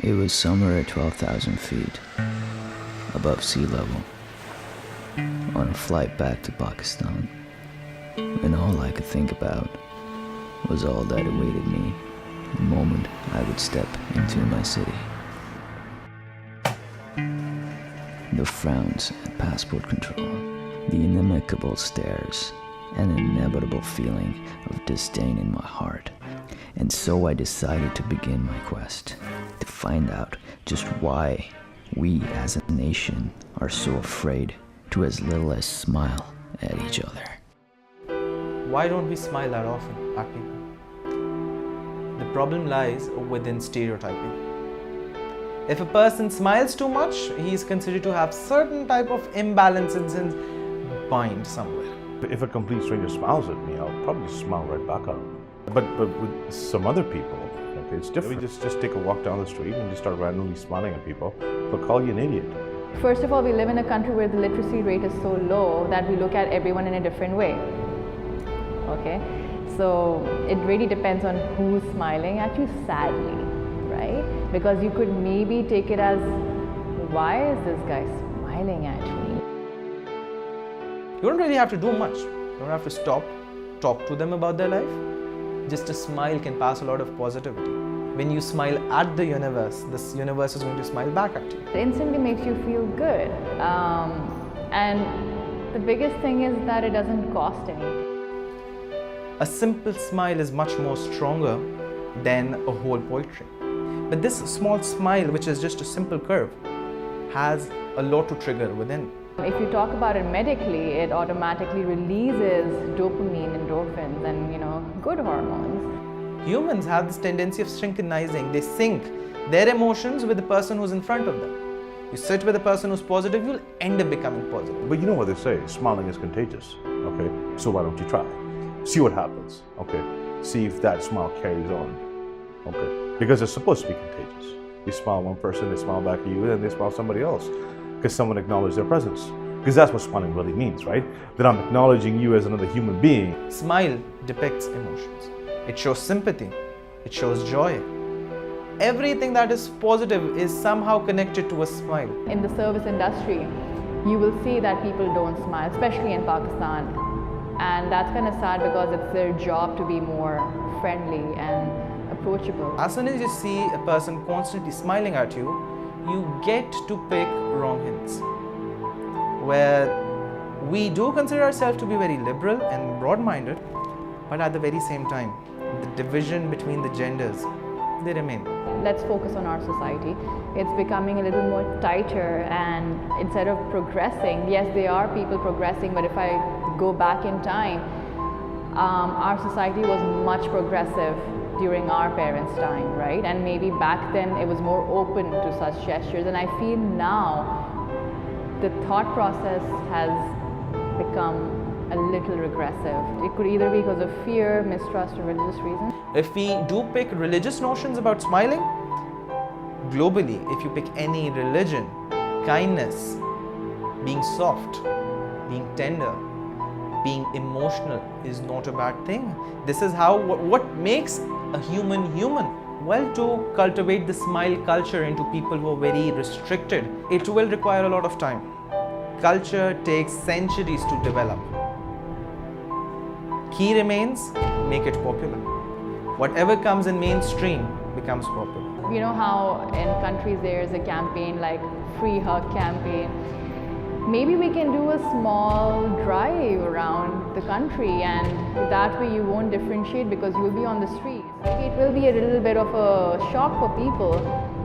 It was summer at 12,000 feet above sea level on a flight back to Pakistan, and all I could think about was all that awaited me the moment I would step into my city. The frowns at passport control, the inimical stares, and an inevitable feeling of disdain in my heart. And so I decided to begin my quest, to find out just why we as a nation are so afraid to as little as smile at each other. Why don't we smile that often at people? The problem lies within stereotyping. If a person smiles too much, he is considered to have certain type of imbalance in his mind somewhere. If a complete stranger smiles at me, I'll probably smile right back at him. But with some other people, okay, it's different. We just take a walk down the street and just start randomly smiling at people. They'll call you an idiot. First of all, we live in a country where the literacy rate is so low that we look at everyone in a different way. Okay? So it really depends on who's smiling at you, sadly, right? Because you could maybe take it as, why is this guy smiling at me? You don't really have to do much. You don't have to stop, talk to them about their life. Just a smile can pass a lot of positivity. When you smile at the universe, this universe is going to smile back at you. It instantly makes you feel good. And the biggest thing is that it doesn't cost anything. A simple smile is much more stronger than a whole poetry. But this small smile, which is just a simple curve, has a lot to trigger within. If you talk about it medically, it automatically releases dopamine, endorphins, and good hormones. Humans have this tendency of synchronizing. They sync their emotions with the person who's in front of them. You sit with a person who's positive, you'll end up becoming positive. But you know what they say, smiling is contagious, okay? So why don't you try? See what happens, okay? See if that smile carries on, okay? Because it's supposed to be contagious. You smile one person, they smile back at you, and they smile somebody else. Because someone acknowledged their presence. Because that's what smiling really means, right? That I'm acknowledging you as another human being. Smile depicts emotions. It shows sympathy. It shows joy. Everything that is positive is somehow connected to a smile. In the service industry, you will see that people don't smile, especially in Pakistan. And that's kind of sad because it's their job to be more friendly and approachable. As soon as you see a person constantly smiling at you, you get to pick wrong hints. Where we do consider ourselves to be very liberal and broad-minded, but at the very same time, the division between the genders, they remain. Let's focus on our society. It's becoming a little more tighter, and instead of progressing, yes, there are people progressing, but if I go back in time, our society was much progressive during our parents' time, right? And maybe back then it was more open to such gestures, and I feel now the thought process has become a little regressive. It could either be because of fear, mistrust, or religious reasons. If we do pick religious notions about smiling, globally, if you pick any religion, kindness, being soft, being tender, being emotional is not a bad thing. This is how, what makes a human human. Well, to cultivate the smile culture into people who are very restricted, it will require a lot of time. Culture takes centuries to develop. Key remains, make it popular. Whatever comes in mainstream becomes popular. You know how in countries there's a campaign like Free Hug campaign. Maybe we can do a small drive around the country, and that way you won't differentiate because you'll be on the streets. Maybe it will be a little bit of a shock for people,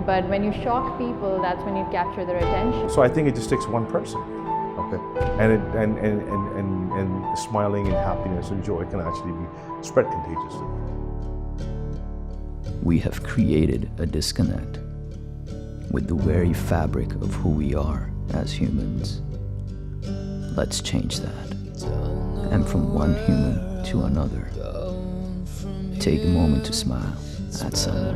but when you shock people, that's when you capture their attention. So I think it just takes one person, okay? And smiling and happiness and joy can actually be spread contagiously. We have created a disconnect with the very fabric of who we are as humans. Let's change that. And from one human to another, take a moment to smile at someone.